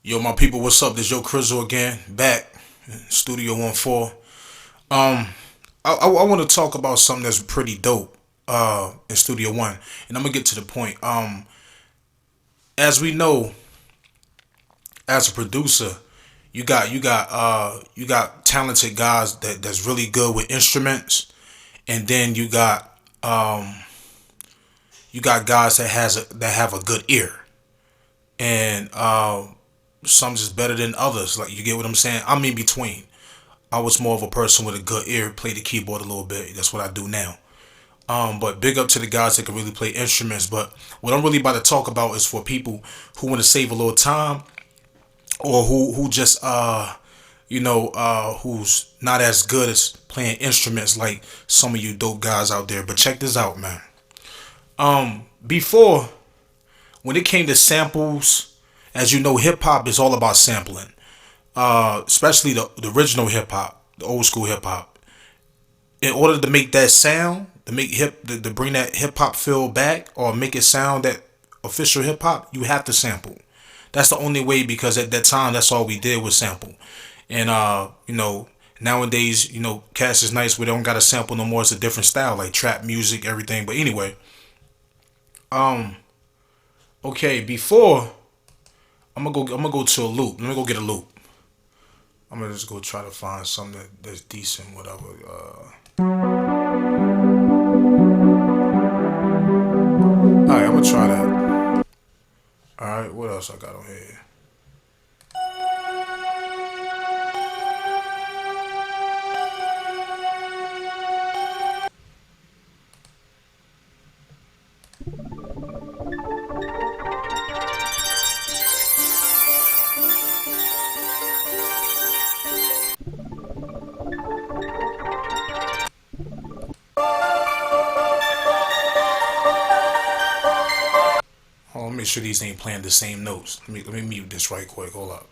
Yo, my people, what's up? This Yo Crizzle again, back, Studio 1-4. Um, I want to talk about something that's pretty dope in Studio One, and I'm gonna get to the point. As we know, as a producer, you got talented guys that's really good with instruments, and then you got guys that have a good ear, and some just better than others. Like, you get what I'm saying? I'm in between. I was more of a person with a good ear, play the keyboard a little bit. That's what I do now. But big up to the guys that can really play instruments. But what I'm really about to talk about is for people who want to save a little time, or who just who's not as good as playing instruments like some of you dope guys out there. But check this out, man. Before, when it came to samples, as you know, hip hop is all about sampling. Especially the original hip hop, the old school hip hop. In order to make that sound, to make to bring that hip hop feel back, or make it sound that official hip hop, you have to sample. That's the only way, because at that time, that's all we did was sample. And nowadays, Cash is nice. We don't got to sample no more. It's a different style, like trap music, everything. But anyway, okay. Before, I'm gonna go to a loop. Let me go get a loop. I'm gonna just go try to find something that's decent, whatever. All right, I'm gonna try that. All right, what else I got on here? Oh, let me make sure these ain't playing the same notes. Let me mute this right quick. Hold up.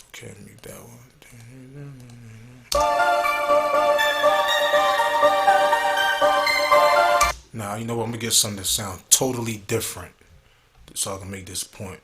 Okay, mute that one. Now you know what? I'm gonna get something that sound totally different, so I can make this point.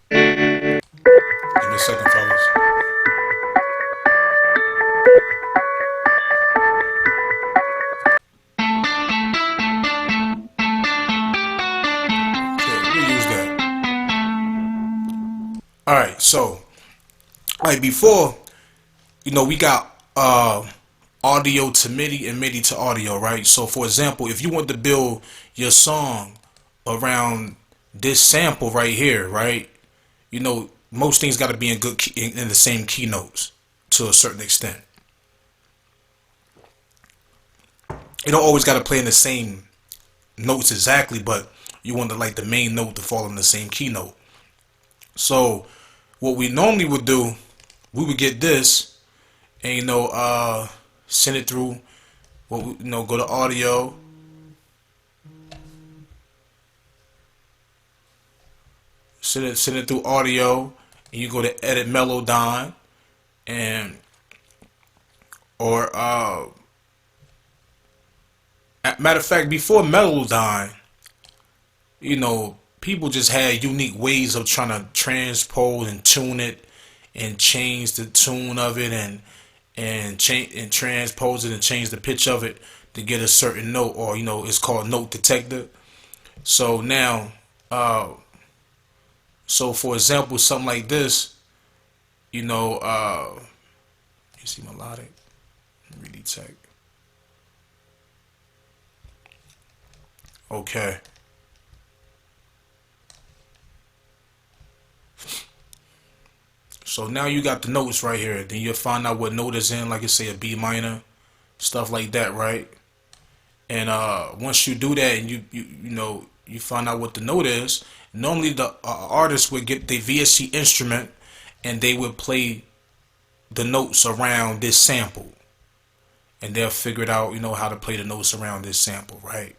Give me a second, fellas. Okay, we use that. All right, so like before, we got audio to MIDI and MIDI to audio, right? So for example, if you want to build your song around this sample right here, right? Most things got to be in good in the same keynotes to a certain extent. You don't always got to play in the same notes exactly, but you want like the main note to fall in the same keynote. So what we normally would do, we would get this, and send it through. Go to audio, send it through audio, and you go to edit Melodyne, and or matter of fact, before Melodyne, people just had unique ways of trying to transpose and tune it and change the tune of it and change and transpose it and change the pitch of it to get a certain note, or it's called note detector. So now, so for example, something like this, you see melodic, really tech. Okay. So now you got the notes right here. Then you'll find out what note is in, like I say, a B minor, stuff like that, right? And once you do that, and you find out what the note is. Normally, the artist would get the VST instrument, and they would play the notes around this sample, and they'll figure it out, how to play the notes around this sample, right?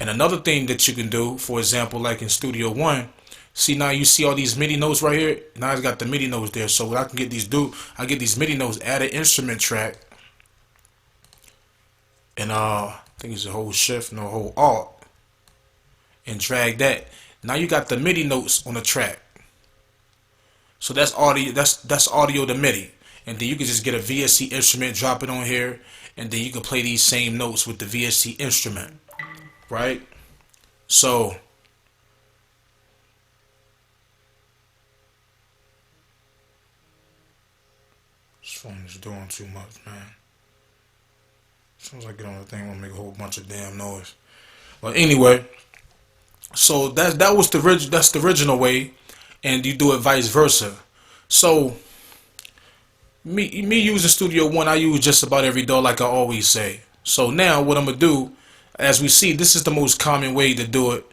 And another thing that you can do, for example, like in Studio One, see now you see all these MIDI notes right here. Now I got the MIDI notes there. So what I can get I get these MIDI notes, add an instrument track, and I think it's a whole shift, no, whole alt, and drag that. Now you got the MIDI notes on the track. So that's audio. That's audio to MIDI, and then you can just get a VST instrument, drop it on here, and then you can play these same notes with the VST instrument, right? So this phone is doing too much, man. As soon as I get on the thing, I'm gonna make a whole bunch of damn noise. But anyway, so that's the original way, and you do it vice versa. So me using Studio One, I use just about every DAW, like I always say. So now what I'm gonna do, as we see, this is the most common way to do it.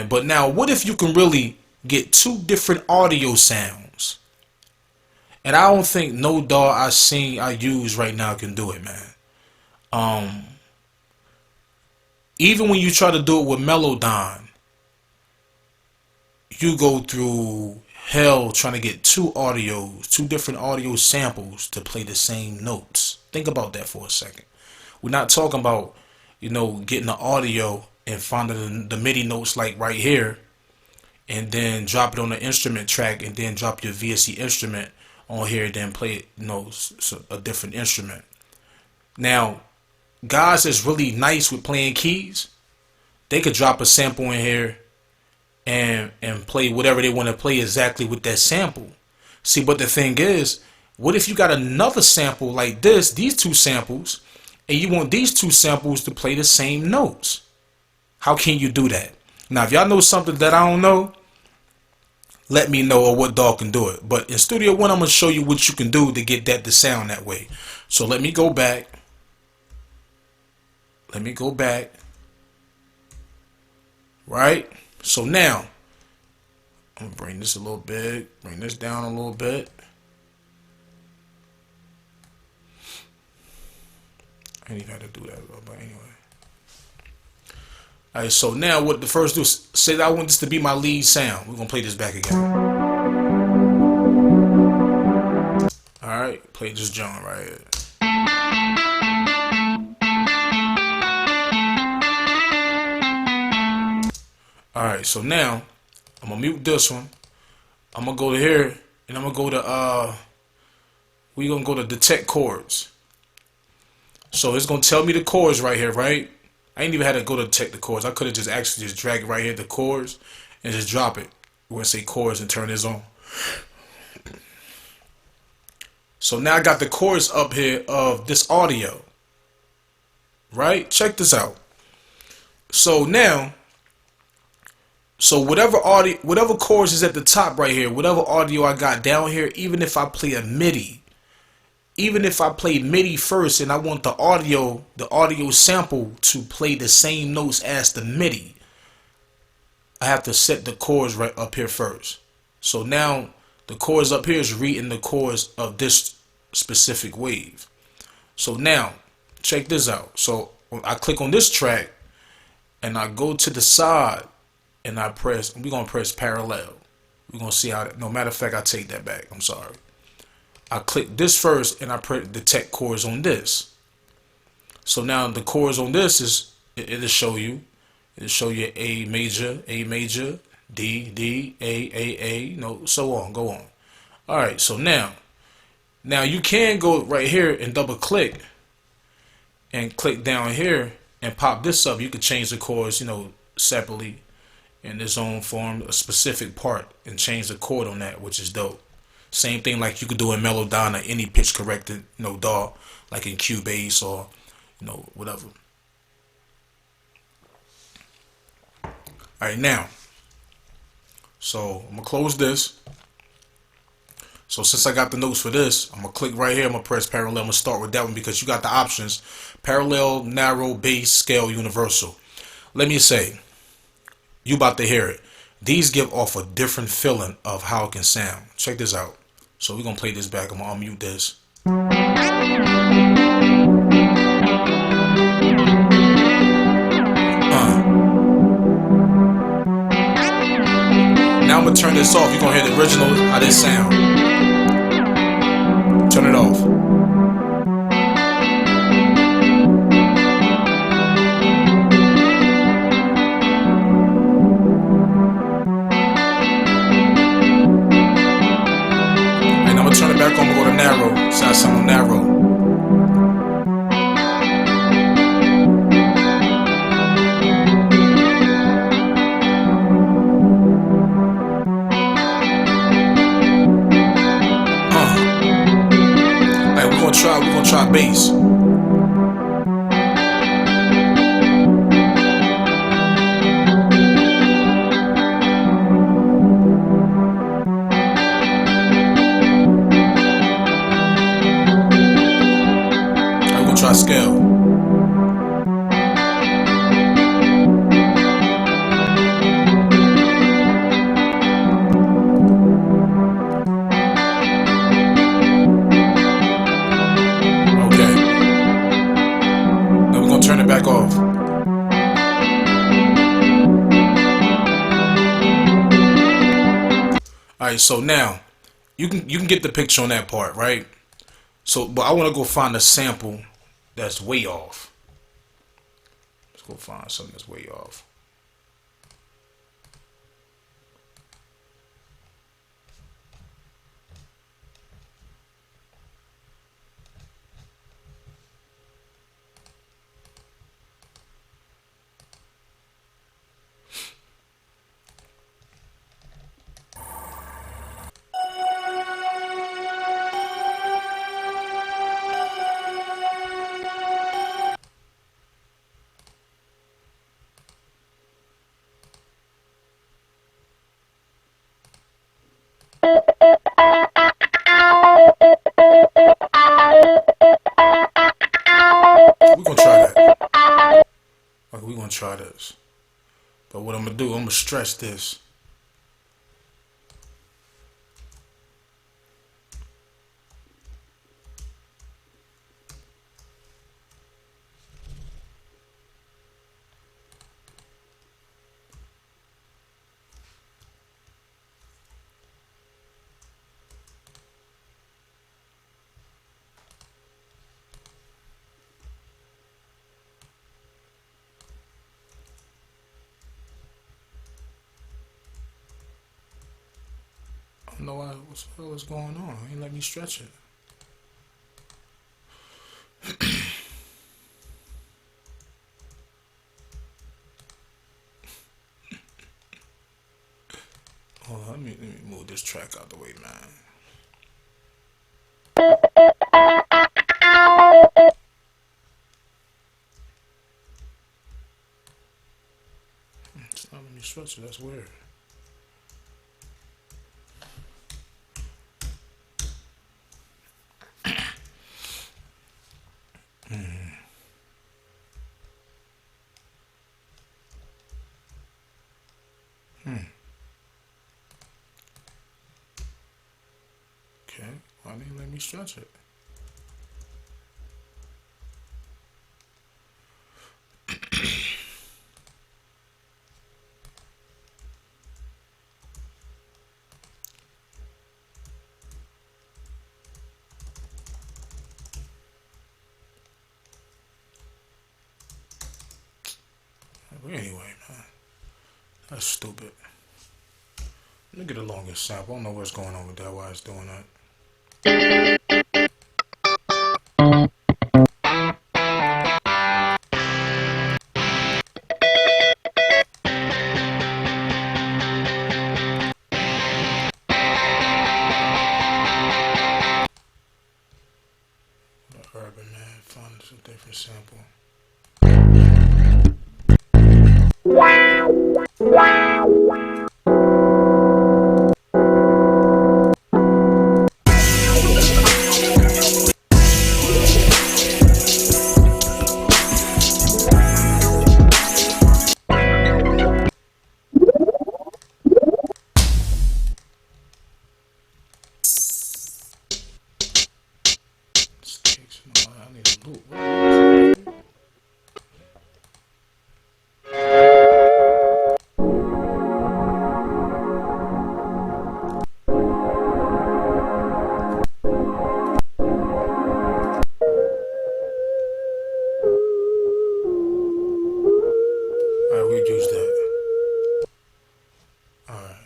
But now, what if you can really get two different audio sounds? And I don't think no DAW I use right now can do it, man. Even when you try to do it with Melodon, you go through hell trying to get two different audio samples to play the same notes. Think about that for a second. We're not talking about, getting the audio and finding the MIDI notes like right here, and then drop it on the instrument track, and then drop your VST instrument on here, then play it, a different instrument. Now, guys that's really nice with playing keys, they could drop a sample in here and play whatever they want to play exactly with that sample. See, but the thing is, what if you got another sample like this, these two samples, and you want these two samples to play the same notes? How can you do that? Now, if y'all know something that I don't know, let me know, or what DAW can do it. But in Studio One, I'm going to show you what you can do to get that to sound that way. So let me go back. Right? So now, I'm going to bring this a little bit, bring this down a little bit. I didn't even have to do that, but anyway. Alright, so now what the first do is say that I want this to be my lead sound. We're going to play this back again. Alright, play this John right here. Alright, so now I'm gonna mute this one. I'm gonna go to here, and I'm gonna go to we're gonna go to detect chords. So it's gonna tell me the chords right here, right? I ain't even had to go to detect the chords. I could have just actually just drag it right here, the chords, and just drop it. We're gonna say chords and turn this on. So now I got the chords up here of this audio. Right? Check this out. So now, whatever audio, whatever chords is at the top right here, whatever audio I got down here, even if I play a MIDI, even if I play MIDI first and I want the audio sample to play the same notes as the MIDI, I have to set the chords right up here first. So now the chords up here is reading the chords of this specific wave. So now check this out. So I click on this track and I go to the side and we're gonna press parallel. We're gonna see how no matter of fact, I take that back. I'm sorry. I click this first and I press detect chords on this. So now the chords on this it'll show you, It'll show you A major, D, D, A, no, so on, go on. All right, so now you can go right here and double click and click down here and pop this up. You can change the chords, separately in its own form, a specific part, and change the chord on that, which is dope. Same thing like you could do in Melodonna, any pitch corrected, DAW, like in Cubase or, whatever. All right, now, so I'm gonna close this. So since I got the notes for this, I'm gonna click right here. I'm gonna press parallel. I'm gonna start with that one because you got the options: parallel, narrow, bass, scale, universal. Let me say, you about to hear it. These give off a different feeling of how it can sound. Check this out. So we're gonna play this back. I'm gonna unmute this. Now I'm gonna turn this off. You're gonna hear the original, how this sound. Turn it off. And I'm gonna turn it back on. I'm gonna go to narrow. So I sound narrow. We're gonna try bass. We're gonna try scale. Turn it back off. Alright, so now you can get the picture on that part, right? So but I want to go find a sample that's way off. Let's go find something that's way off. We're gonna try that. Okay, we're gonna try this. But what I'm gonna do, I'm gonna stretch this. I don't know why. What the hell is going on? Ain't let me stretch it. Hold on, let me move this track out the way, man. It's not letting me stretch it. That's weird. Okay, why didn't you let me stretch it? Anyway, man. That's stupid. Let me get a longer sample. I don't know what's going on with that. Why it's doing that. Urban man, find us a different sample. Sticks. No, I need a loop. Alright, we use that. Alright.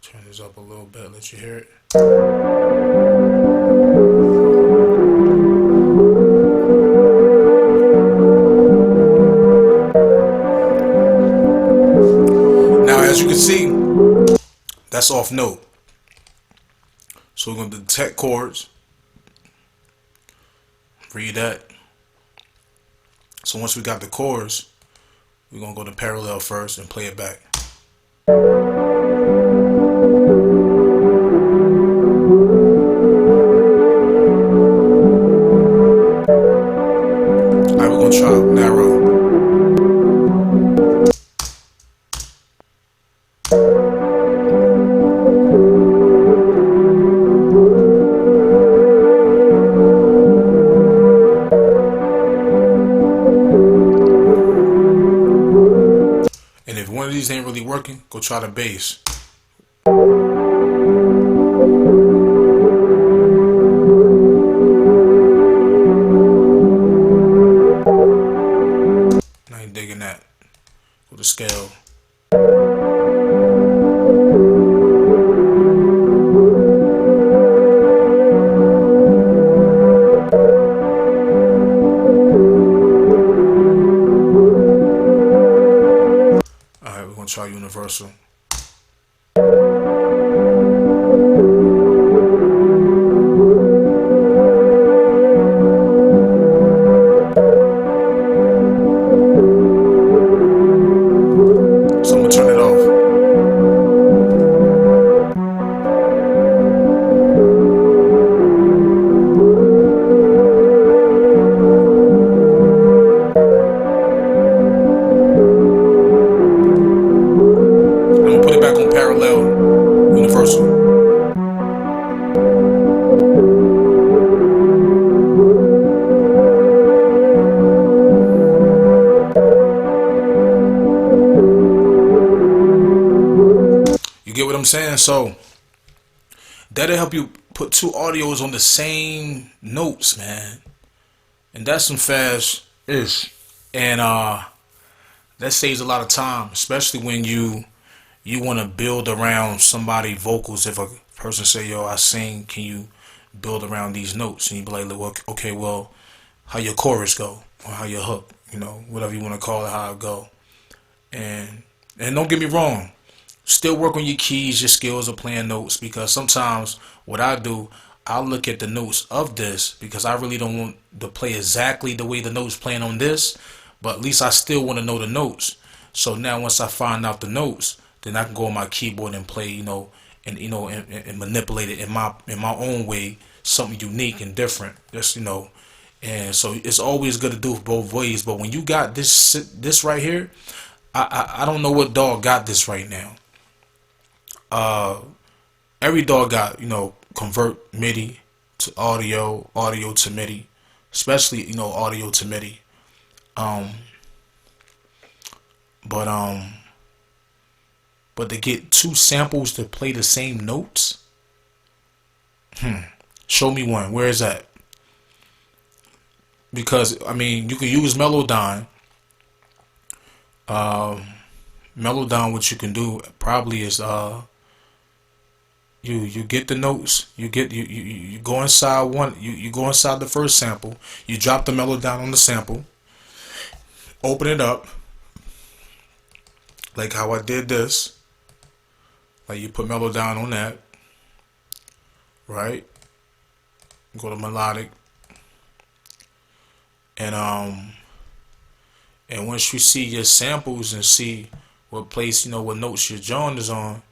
Turn this up a little bit, let you hear it. Now, as you can see, that's off note. So we're going to detect chords. Read that. So once we got the chords, we're going to go to parallel first and play it back. Alright, we're going to try narrow. And if one of these ain't really working, go try the bass. I ain't digging that. Go to scale. Alright, we're gonna try universal. So I'm gonna turn it off. I'm gonna put it back on parallel, universal. You get what I'm saying? So that'll help you put two audios on the same notes, man. And that's some fast ish. And that saves a lot of time, especially when you want to build around somebody vocals. If a person say, yo, I sing, can you build around these notes? And you be like, well, okay, well, how your chorus go, or how your hook, whatever you want to call it, how it go. And don't get me wrong, still work on your keys, your skills of playing notes, because sometimes what I do, I'll look at the notes of this because I really don't want to play exactly the way the notes playing on this, but at least I still want to know the notes. So now once I find out the notes, then I can go on my keyboard and play, and manipulate it in my own way, something unique and different. Just and so it's always good to do it both ways. But when you got this right here, I don't know what dog got this right now. Every dog got convert MIDI to audio, audio to MIDI, especially audio to MIDI. But to get two samples to play the same notes, Show me one. Where is that? Because I mean, you can use Melodyne. Melodyne, what you can do probably is you get the notes, you go inside one, you go inside the first sample, you drop the Melodyne on the sample, open it up, like how I did this. Like you put Melodyne on that, right? Go to melodic, and once you see your samples and see what place, what notes your joint is on,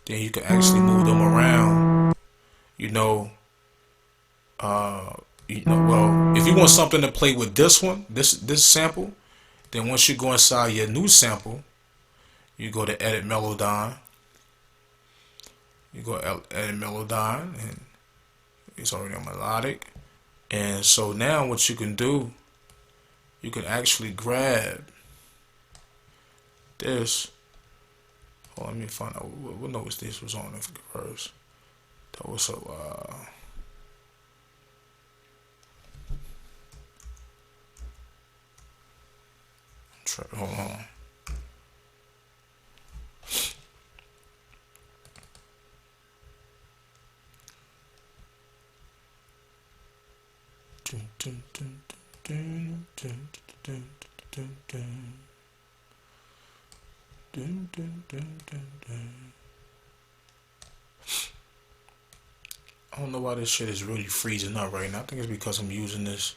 then you can actually move them around. You know, well, if you want something to play with this one, this sample, then once you go inside your new sample, you go to edit Melodyne. You go edit Melodyne, and it's already on melodic. And so now what you can do, you can actually grab this. Oh, let me find out what notes this was on first. That was so hold on. I don't know why this shit is really freezing up right now. I think it's because I'm using this.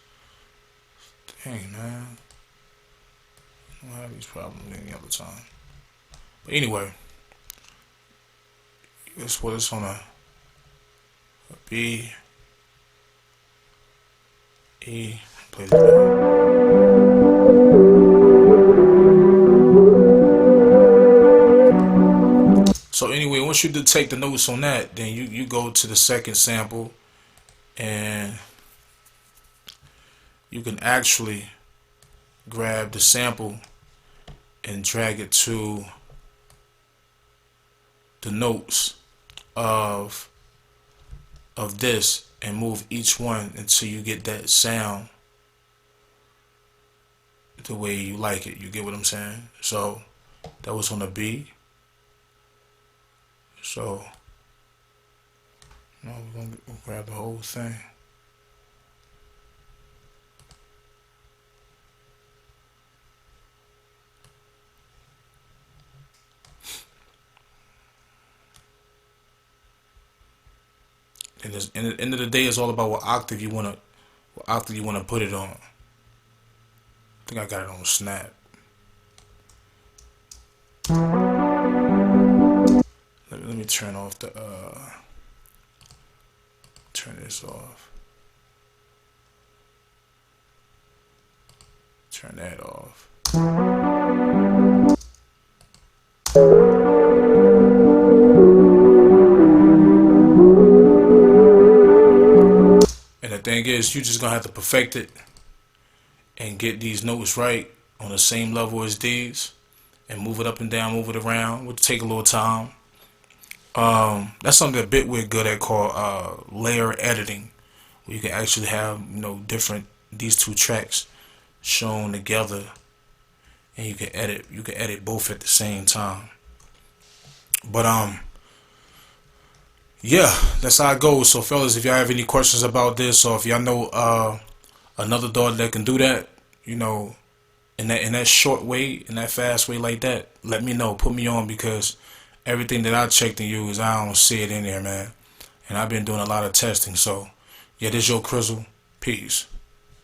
Dang, man. I don't have these problems any other time. But anyway, that's what it's on a B, E, play the So anyway, once you detect the notes on that, then you go to the second sample, and you can actually grab the sample and drag it to the notes of this and move each one until you get that sound the way you like it. You get what I'm saying? So that was on a B. So now we're gonna grab the whole thing. And at the end of the day, it's all about what octave you wanna put it on. I think I got it on Snap. Let me turn off the turn this off. Turn that off. And the thing is, you just gonna have to perfect it and get these notes right on the same level as these, and move it up and down, move it around. Would take a little time. That's something that Bitwig good at, called layer editing, where you can actually have different these two tracks shown together, and you can edit both at the same time. But yeah, that's how it goes. So fellas, if y'all have any questions about this, or if y'all know another daughter that can do that, in that short way, in that fast way like that, let me know. Put me on, because everything that I checked and used, I don't see it in there, man. And I've been doing a lot of testing. So yeah, this your Crizzle. Peace.